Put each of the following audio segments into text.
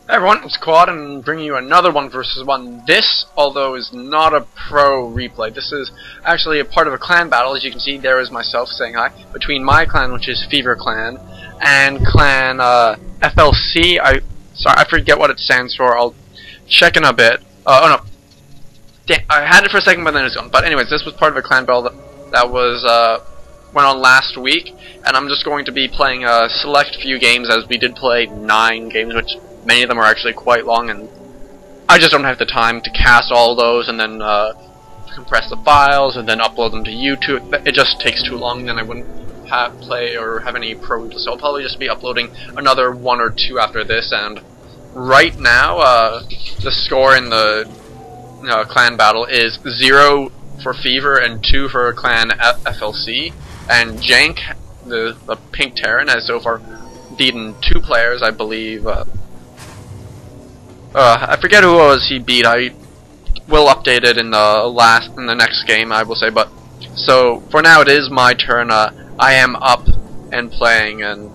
Hey everyone, it's Quad and bringing you another 1v1. This, although, is not a pro replay. This is actually a part of a clan battle. As you can see, there is myself saying hi, between my clan, which is Fever Clan, and clan FLC. I forget what it stands for. I'll check in a bit. Oh no. Damn, I had it for a second, but then it's gone. But anyways, this was part of a clan battle that was went on last week, and I'm just going to be playing a select few games, as we did play 9 games, which many of them are actually quite long, and I just don't have the time to cast all those and then compress the files and then upload them to YouTube. It just takes too long, then I wouldn't play or have any pro, so I'll probably just be uploading another 1 or 2 after this. And right now, the score in the clan battle is 0 for Fever and 2 for clan FLC, and Jank, the pink Terran, has so far beaten 2 players, I believe. I forget who it was he beat. I will update it in the next game, I will say. But so for now, it is my turn. I am up and playing, and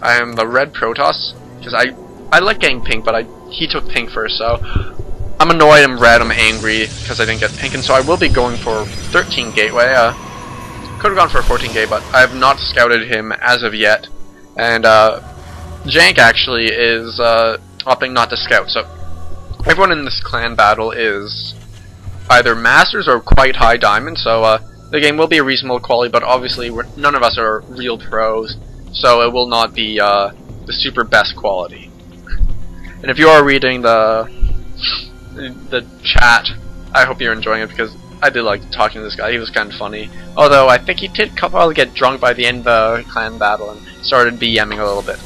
I am the red Protoss because I like getting pink, but he took pink first, so I'm annoyed. I'm red. I'm angry because I didn't get pink, and so I will be going for 13 gateway. Could have gone for a 14 gate, but I have not scouted him as of yet. And Jank actually is opting not to scout, so everyone in this clan battle is either masters or quite high diamond, so the game will be a reasonable quality, but obviously none of us are real pros, so it will not be the super best quality. And if you are reading the chat, I hope you're enjoying it, because I did like talking to this guy. He was kind of funny, although I think he did probably get drunk by the end of the clan battle and started BMing a little bit.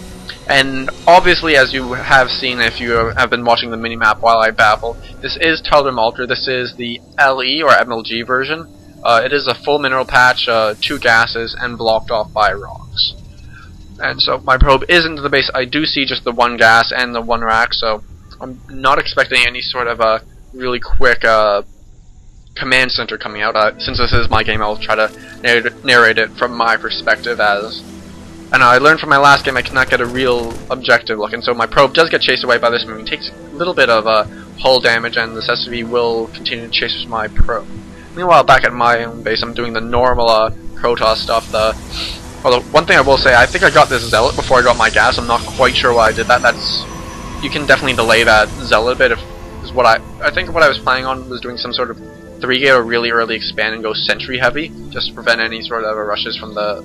And obviously, as you have seen if you have been watching the minimap while I babble, this is Teldrim Ultra. This is the LE or MLG version. It is a full mineral patch, 2 gases, and blocked off by rocks. And so my probe is into the base. I do see just the 1 gas and the 1 rack, so I'm not expecting any sort of a really quick command center coming out. Since this is my game, I'll try to narrate it from my perspective as... And I learned from my last game I cannot get a real objective look, and so my probe does get chased away by this marine. It takes a little bit of hull damage, and this SUV will continue to chase my probe. Meanwhile, back at my own base, I'm doing the normal Protoss stuff. Although, one thing I will say, I think I got this Zealot before I got my gas. I'm not quite sure why I did that. You can definitely delay that Zealot bit. Is what I think what I was planning on was doing some sort of 3-gate or really early expand and go sentry heavy, just to prevent any sort of rushes from the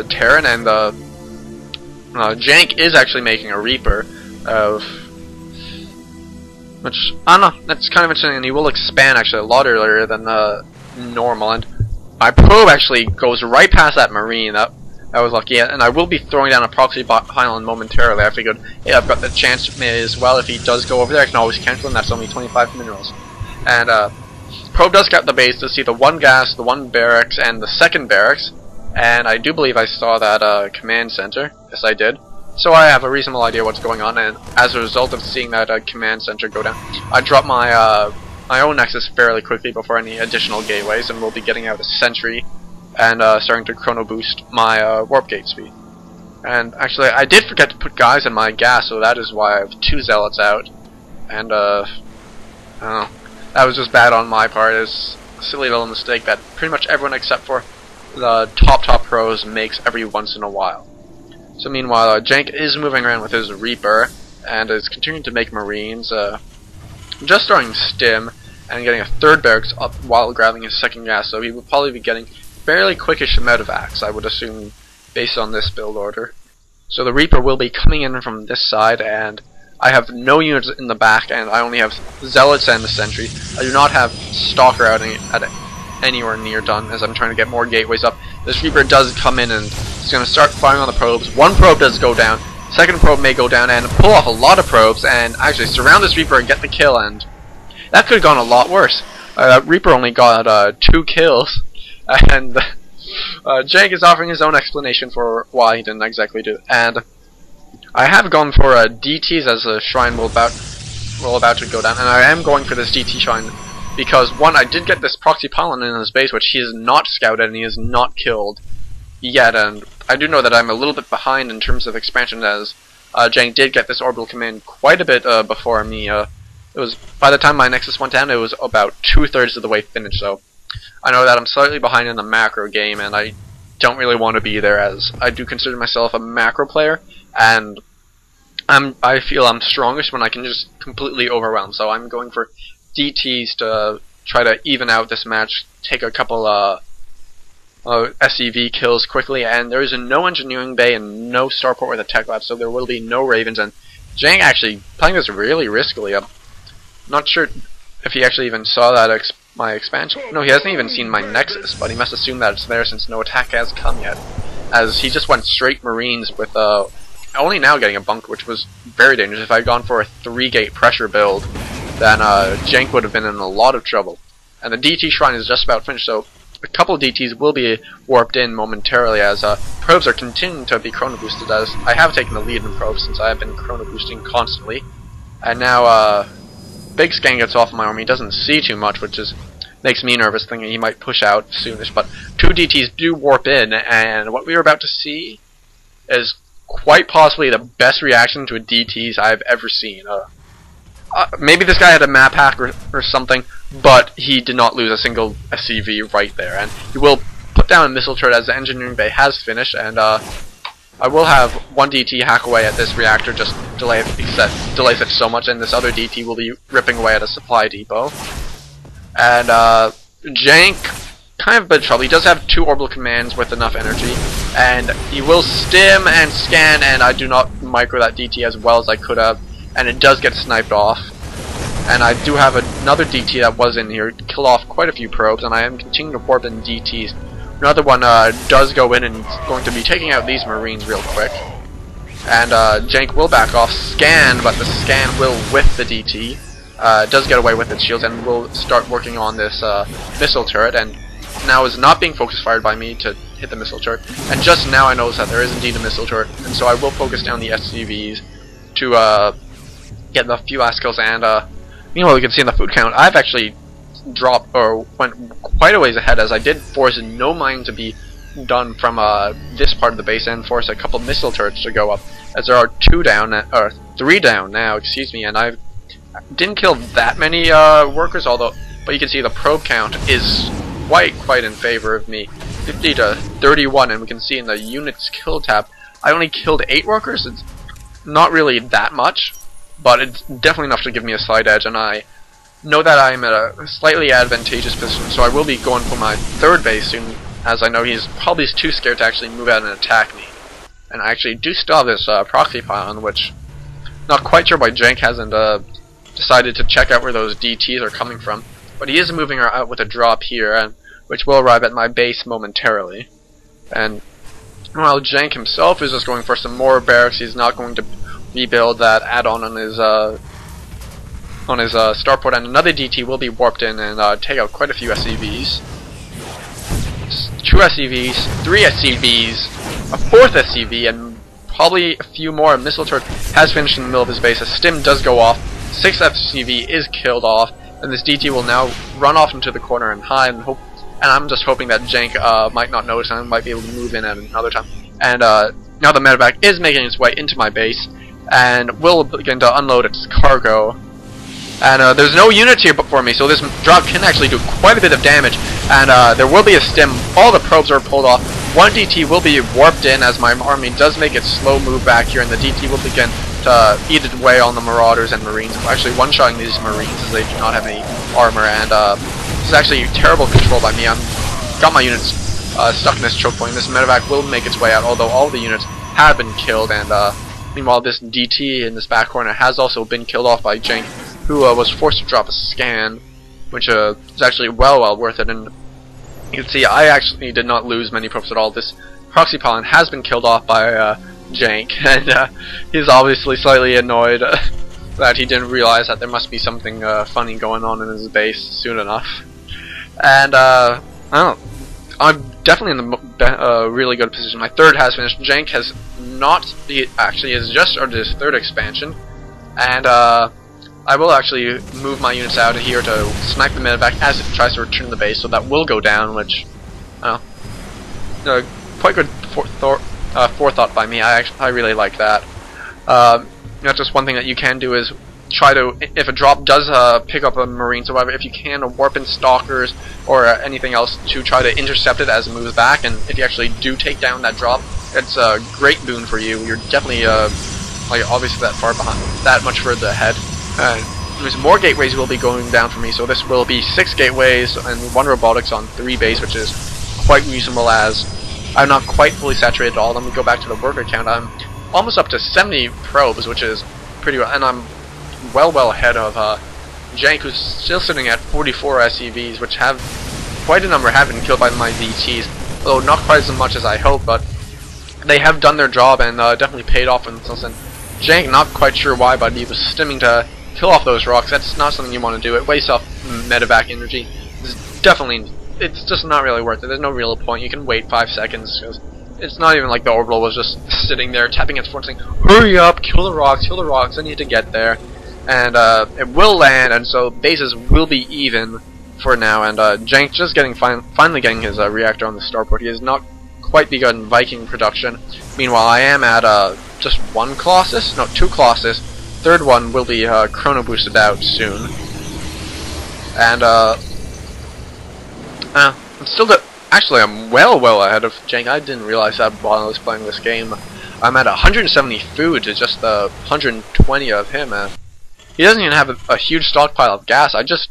Terran. And Jank is actually making a Reaper, which, I don't know, that's kind of interesting, and he will expand actually a lot earlier than normal, and my probe actually goes right past that marine. That was lucky, and I will be throwing down a proxy pylon momentarily. I figured, hey, I've got the chance as well. If he does go over there, I can always cancel him. That's only 25 minerals. And probe does scout the base to see the 1 gas, the 1 barracks, and the 2nd barracks. And I do believe I saw that command center. Yes, I did. So I have a reasonable idea what's going on, and as a result of seeing that command center go down, I dropped my my own nexus fairly quickly before any additional gateways, and we'll be getting out a sentry and starting to chrono boost my warp gate speed. And actually, I did forget to put guys in my gas, so that is why I have 2 zealots out. And I don't know, that was just bad on my part. It was a silly little mistake that pretty much everyone except for the top pros makes every once in a while. So meanwhile, Jank is moving around with his Reaper and is continuing to make marines, just throwing stim and getting a 3rd barracks up while grabbing his 2nd gas, so he will probably be getting fairly quickish medevacs, I would assume, based on this build order. So the Reaper will be coming in from this side, and I have no units in the back, and I only have Zealots and the sentry. I do not have Stalker out anywhere near done, as I'm trying to get more gateways up. This Reaper does come in and is going to start firing on the probes. 1 probe does go down, 2nd probe may go down, and pull off a lot of probes and actually surround this Reaper and get the kill, and that could have gone a lot worse. Reaper only got 2 kills, and Jank is offering his own explanation for why he didn't exactly do it. And I have gone for DTs as the shrine will about to go down, and I am going for this DT shrine because, 1, I did get this proxy pylon in his base, which he has not scouted and he has not killed yet, and I do know that I'm a little bit behind in terms of expansion, as Jank did get this orbital command quite a bit before me. It was, by the time my Nexus went down, it was about 2/3 of the way finished, so I know that I'm slightly behind in the macro game, and I don't really want to be there, as I do consider myself a macro player, and I feel I'm strongest when I can just completely overwhelm. So I'm going for DTs to try to even out this match, take a couple SCV kills quickly, and there is no engineering bay and no starport with a tech lab, so there will be no Ravens. And Jank actually playing this really riskily. I'm not sure if he actually even saw that my expansion. No, he hasn't even seen my Nexus, but he must assume that it's there since no attack has come yet, as he just went straight Marines with only now getting a bunker, which was very dangerous. If I had gone for a 3-gate pressure build, then Jank would have been in a lot of trouble. And the DT shrine is just about finished, so a couple of DTs will be warped in momentarily, as probes are continuing to be chrono boosted, as I have taken the lead in probes since I have been chrono boosting constantly. And now Big Scan gets off my army. He doesn't see too much, which makes me nervous, thinking he might push out soonish. But 2 DTs do warp in, and what we are about to see is quite possibly the best reaction to a DTs I've ever seen. Maybe this guy had a map hack or something, but he did not lose a single SCV right there. And he will put down a missile turret as the engineering bay has finished, and I will have 1 DT hack away at this reactor, just delays it so much, and this other DT will be ripping away at a supply depot. And Jank, kind of a bit of trouble. He does have 2 orbital commands with enough energy, and he will stim and scan, and I do not micro that DT as well as I could have, and it does get sniped off. And I do have another DT that was in here to kill off quite a few probes, and I am continuing to warp in DTs. Another one does go in and is going to be taking out these Marines real quick. And Jank will back off, scan, but the scan will whiff the DT. Does get away with its shields, and will start working on this missile turret, and now is not being focus fired by me to hit the missile turret. And just now I notice that there is indeed a missile turret, and so I will focus down the SCVs to get the few last kills. And meanwhile, we can see in the food count, I've actually dropped or went quite a ways ahead, as I did force no mine to be done from this part of the base, and force a couple missile turrets to go up, as there are 2 down, or 3 down now, excuse me, and I didn't kill that many workers, but you can see the probe count is quite in favor of me, 50 to 31, and we can see in the units kill tab, I only killed 8 workers. It's not really that much, but it's definitely enough to give me a slight edge, and I know that I'm at a slightly advantageous position, so I will be going for my 3rd base soon, as I know he's probably too scared to actually move out and attack me. And I actually do still have this proxy pylon, which not quite sure why Jank hasn't decided to check out where those DTs are coming from, but he is moving out with a drop here, and which will arrive at my base momentarily. And while Jank himself is just going for some more barracks, he's not going to rebuild that add-on on his starport, and another DT will be warped in and take out quite a few SCVs. 2 SCVs, 3 SCVs, a 4th SCV, and probably a few more. A missile turret has finished in the middle of his base. A stim does go off. 6th SCV is killed off, and this DT will now run off into the corner and hide, and I'm just hoping that Jank might not notice and might be able to move in at another time. And now the medevac is making its way into my base, and will begin to unload its cargo. And there's no units here for me, so this drop can actually do quite a bit of damage. And there will be a stim. All the probes are pulled off. 1 DT will be warped in as my army does make its slow move back here, and the DT will begin to eat its way on the Marauders and Marines. Actually one-shotting these Marines as they do not have any armor, and this is actually terrible control by me. I've got my units stuck in this choke point. This medevac will make its way out, although all the units have been killed, and meanwhile this DT in this back corner has also been killed off by Jank, who was forced to drop a scan, which is actually well worth it. And you can see I actually did not lose many probes at all. This proxy pylon has been killed off by Jank, and he's obviously slightly annoyed that he didn't realize that there must be something funny going on in his base soon enough. And I don't know, I'm definitely in a really good position. My 3rd has finished. Jank has not. He actually is just started his 3rd expansion, and I will actually move my units out of here to snipe the medevac as it tries to return to the base, so that will go down, which, quite good forethought by me. I really like that. That's just one thing that you can do is try to, if a drop does pick up a Marine, so if you can, warp in Stalkers or anything else to try to intercept it as it moves back, and if you actually do take down that drop, it's a great boon for you. You're definitely, like, obviously that far behind, that much further ahead. There's more gateways will be going down for me, so this will be 6 gateways and 1 robotics on 3 base, which is quite reasonable as I'm not quite fully saturated at all. Then we go back to the worker count. I'm almost up to 70 probes, which is pretty well, and I'm well ahead of Jank, who's still sitting at 44 SCVs, which have quite a number have been killed by my DTs, although not quite as much as I hoped, but they have done their job and definitely paid off in some sense. Jank, not quite sure why, but he was stimming to kill off those rocks. That's not something you want to do. It wastes off medevac energy. It's just not really worth it. There's no real point. You can wait 5 seconds, because it's not even like the orbital was just sitting there tapping its foot saying, hurry up, kill the rocks, I need to get there. And it will land, and so bases will be even for now, and Jank just finally getting his reactor on the starport. He has not quite begun Viking production. Meanwhile, I am at just 1 Colossus? No, 2 Colossus. 3rd one will be chrono boosted out soon. And I'm still actually I'm well ahead of Jank. I didn't realize that while I was playing this game. I'm at 170 food to just 120 of him. He doesn't even have a huge stockpile of gas. I don't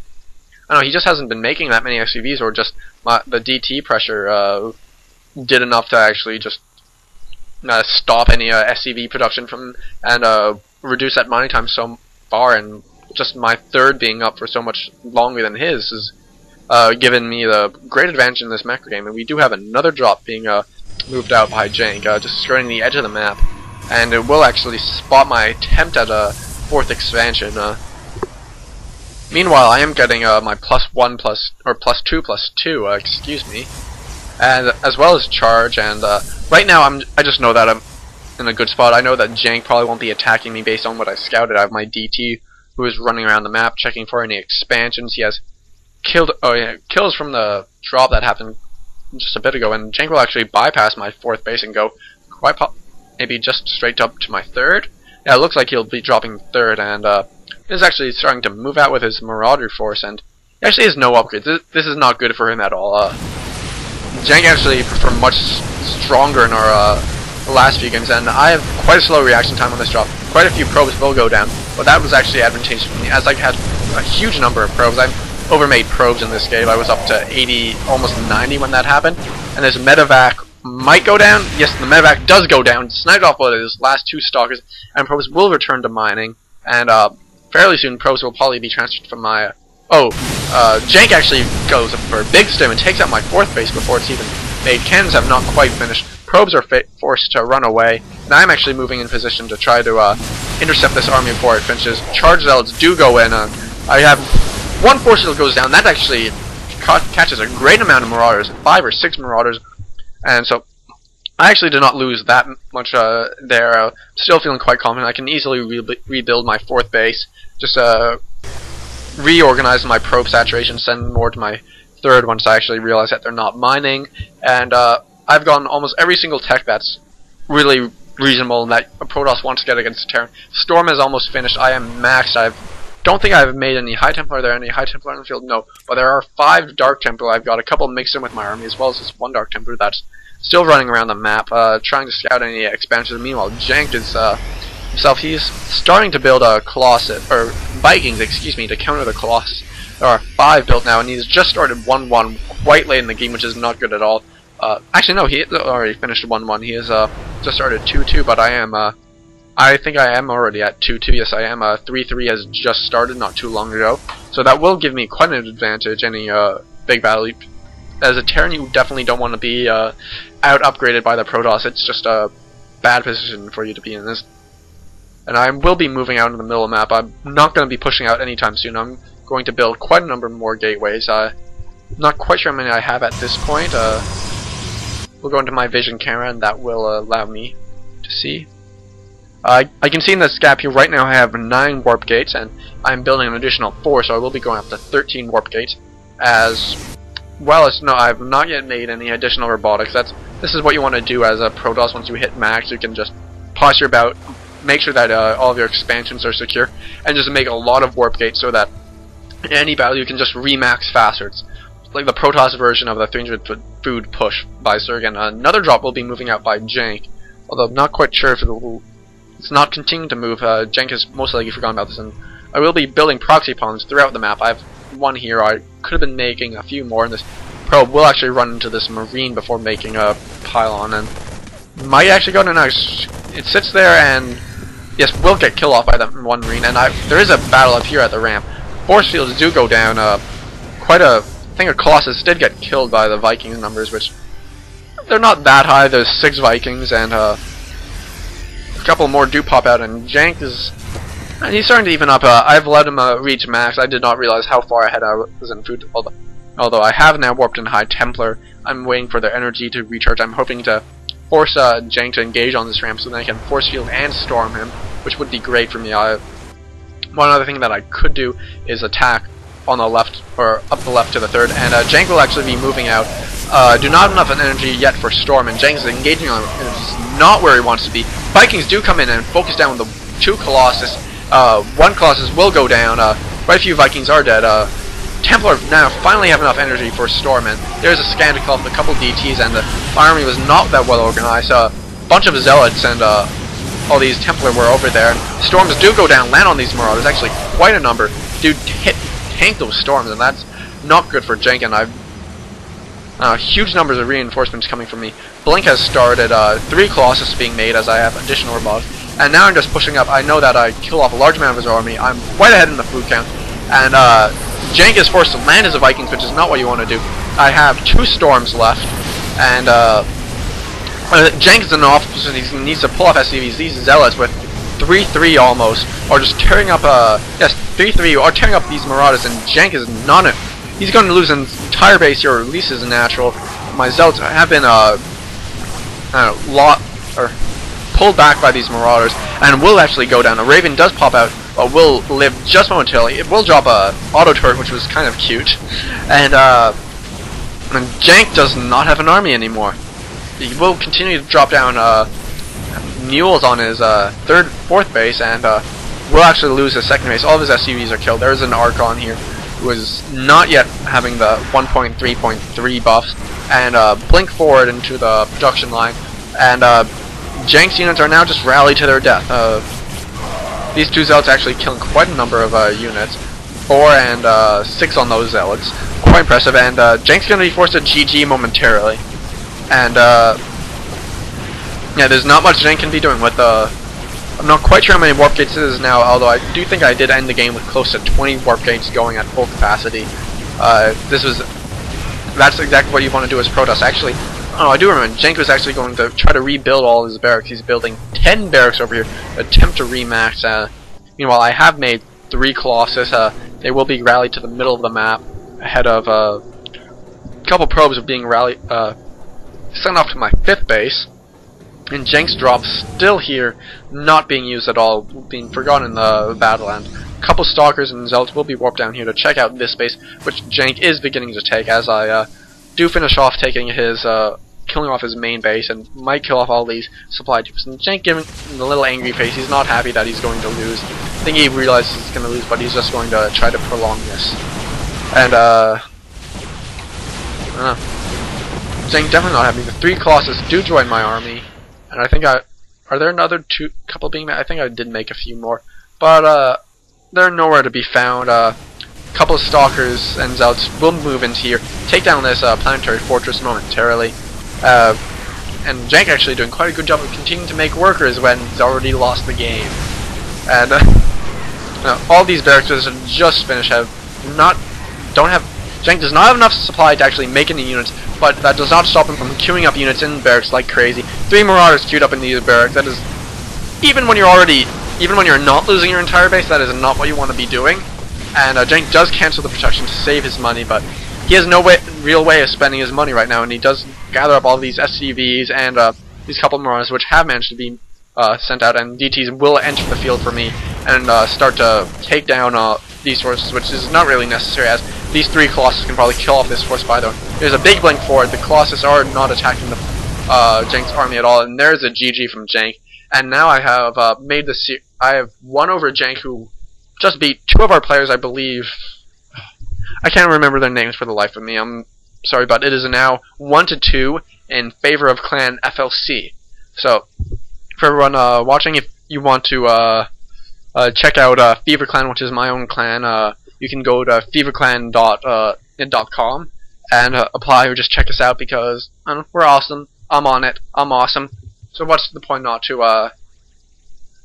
know, he just hasn't been making that many SCVs, or just the DT pressure did enough to actually just stop any SCV production from, and reduce that mining time so far, and just my 3rd being up for so much longer than his has given me the great advantage in this macro game. And we do have another drop being moved out by Jank, just skirting the edge of the map, and it will actually spot my attempt at a 4th expansion. Meanwhile, I am getting my +2/+2, excuse me, and as well as charge. And right now, I just know that I'm in a good spot. I know that Jank probably won't be attacking me based on what I scouted. I have my DT who is running around the map checking for any expansions. He has kills from the drop that happened just a bit ago, and Jank will actually bypass my 4th base and go maybe just straight up to my 3rd. Yeah, it looks like he'll be dropping 3rd, and is actually starting to move out with his Marauder force, and he actually has no upgrades. This is not good for him at all. Jank actually performed much stronger in our last few games, and I have quite a slow reaction time on this drop. Quite a few probes will go down, but that was actually advantageous for me, as I had a huge number of probes. I've overmade probes in this game. I was up to 80, almost 90 when that happened, and this medevac might go down. Yes, the medevac does go down, sniped off one of his last 2 stalkers, and probes will return to mining, and fairly soon probes will probably be transferred from my... Jank actually goes up for a big stim and takes out my 4th base before it's even made. Cannons have not quite finished. Probes are forced to run away, and I'm actually moving in position to try to intercept this army before it finishes. Charge zealots do go in. I have 1 force shield goes down. That actually catches a great amount of marauders, 5 or 6 marauders, and so I actually did not lose that much there. Still feeling quite confident. I can easily rebuild my 4th base. Just reorganize my probe saturation, send more to my 3rd once I actually realize that they're not mining, and I've gotten almost every single tech that's really reasonable and that a Protoss wants to get against Terran. Storm is almost finished. I am maxed. Don't think I've made any High Templar. Are there any High Templar in the field? No. But there are 5 Dark Templar. I've got a couple mixed in with my army, as well as this 1 Dark Templar that's still running around the map, trying to scout any expansions. Meanwhile, Jank is himself. He's starting to build a Colossus, or Vikings, excuse me, to counter the Colossus. There are 5 built now, and he's just started 1-1 quite late in the game, which is not good at all. Actually, no, he already finished 1-1. He has just started 2-2, but I think I am already at 2-2. Yes, I am. 3-3 has just started not too long ago, so that will give me quite an advantage. Any big battle. As a Terran, you definitely don't want to be out upgraded by the Protoss. It's just a bad position for you to be in this. And I will be moving out into the middle of the map. I'm not going to be pushing out anytime soon. I'm going to build quite a number more gateways. Not quite sure how many I have at this point. We'll go into my vision camera, and that will allow me to see. I can see in this gap here right now I have 9 warp gates, and I'm building an additional 4, so I will be going up to 13 warp gates. As well as, no, I've not yet made any additional robotics. This is what you want to do as a Protoss. Once you hit max, you can just posture about make sure that all of your expansions are secure, and just make a lot of warp gates so that in any battle you can just remax faster. It's like the Protoss version of the 300 food push by Zerg. Another drop will be moving out by Jank, although I'm not quite sure if it's not continuing to move. Jank has most likely forgotten about this, and I will be building proxy pawns throughout the map. I have one here. I could have been making a few more, and this probe will actually run into this marine before making a pylon, and might actually go to nice. It sits there, and yes, will get killed off by that one marine. And there is a battle up here at the ramp. Force fields do go down. I think a Colossus did get killed by the Viking numbers, which they're not that high. There's 6 Vikings, and a couple more do pop out, and Jank he's starting to even up. I've let him reach max. I did not realize how far ahead I was in food, although I have now warped in High Templar. I'm waiting for their energy to recharge. I'm hoping to force Jank to engage on this ramp so that I can force field and storm him, which would be great for me. One other thing that I could do is attack on the left, or up the left to the third, and Jank will actually be moving out. Do not have enough energy yet for storm, and Jank is engaging on it's not where he wants to be. Vikings do come in and focus down with the 2 Colossus. One Colossus will go down. Quite a few Vikings are dead. Templar now finally have enough energy for storm, and there's a scan to call up a couple DTs, and the army was not that well organized. A bunch of zealots and all these Templar were over there. Storms do go down, land on these Marauders. Actually, quite a number do tank those storms, and that's not good for Jank. And huge numbers of reinforcements coming from me. Blink has started. 3 Colossus being made as I have additional robots, and now I'm just pushing up. I know that I kill off a large amount of his army. I'm quite ahead in the food count, and Jank is forced to land as a Vikings, which is not what you want to do. I have 2 storms left, and Jank is in the opposite. He needs to pull off SCVs. These zealots with 3-3 almost, or just tearing up 3-3, or tearing up these Marauders, and Jank is not it. He's going to lose an entire base here, or at least his natural. My zealots have been pulled back by these Marauders, and will actually go down. A Raven does pop out, but will live just momentarily. It will drop a auto turret, which was kind of cute, and Jank does not have an army anymore. He will continue to drop down mules on his 3rd, 4th base, and will actually lose his 2nd base. All of his SCVs are killed. There is an Archon here who is not yet having the 1.3.3 buffs, and blink forward into the production line, and Jank's units are now just rallied to their death. These 2 zealots actually killing quite a number of units, 4 and 6 on those zealots. Quite impressive, and Jank's going to be forced to GG momentarily. And yeah, there's not much Jank can be doing with I'm not quite sure how many warp gates it is now, although I do think I did end the game with close to 20 warp gates going at full capacity. That's exactly what you want to do as Protoss. Actually, I do remember Jank was actually going to try to rebuild all his barracks. He's building 10 barracks over here, attempt to remax. Meanwhile, I have made 3 Colossus. They will be rallied to the middle of the map ahead of a couple probes of being rallied, sent off to my 5th base. And Jank's drop still here, not being used at all, being forgotten in the battle, and a couple Stalkers and Zealots will be warped down here to check out this base, which Jank is beginning to take, as I do finish off taking his, killing off his main base, and might kill off all these supply troops. And Jank giving the little angry face. He's not happy that he's going to lose. I think he realizes he's going to lose, but he's just going to try to prolong this. And, I don't know. Jank definitely not happy. The 3 Colossus do join my army. And I think are there another couple being made? I think I did make a few more, but they're nowhere to be found. Couple of Stalkers and Zealots will move into here, take down this planetary fortress momentarily. And Jank actually doing quite a good job of continuing to make workers when he's already lost the game. And all these barracks that are just finished Jank does not have enough supply to actually make any units, but that does not stop him from queuing up units in barracks like crazy. 3 Marauders queued up in these barracks. That is, even when you're not losing your entire base, that is not what you want to be doing. And Jank does cancel the protection to save his money, but he has no real way of spending his money right now, and he does gather up all these SCVs and these couple of Marauders, which have managed to be sent out, and DTs will enter the field for me and start to take down these forces, which is not really necessary, as these 3 Colossus can probably kill off this force by their own. There's a big blink forward. The Colossus are not attacking the Jank's army at all, and there's a GG from Jank. and now I have I have won over Jank, who just beat 2 of our players, I believe. I can't remember their names for the life of me. I'm sorry, but it is now 1-2 in favor of Clan FLC. So, for everyone watching, if you want to check out Fever Clan, which is my own clan, you can go to feverclan.com and apply, or just check us out, because we're awesome. I'm on it. I'm awesome. So what's the point not to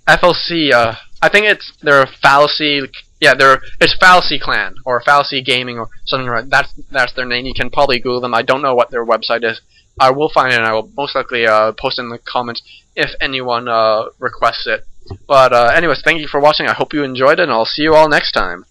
FLC? I think they're a fallacy. Yeah, it's Fallacy Clan or Fallacy Gaming or something like that. That's their name. You can probably Google them. I don't know what their website is. I will find it, and I will most likely post it in the comments if anyone requests it. But anyways, thank you for watching. I hope you enjoyed it, and I'll see you all next time.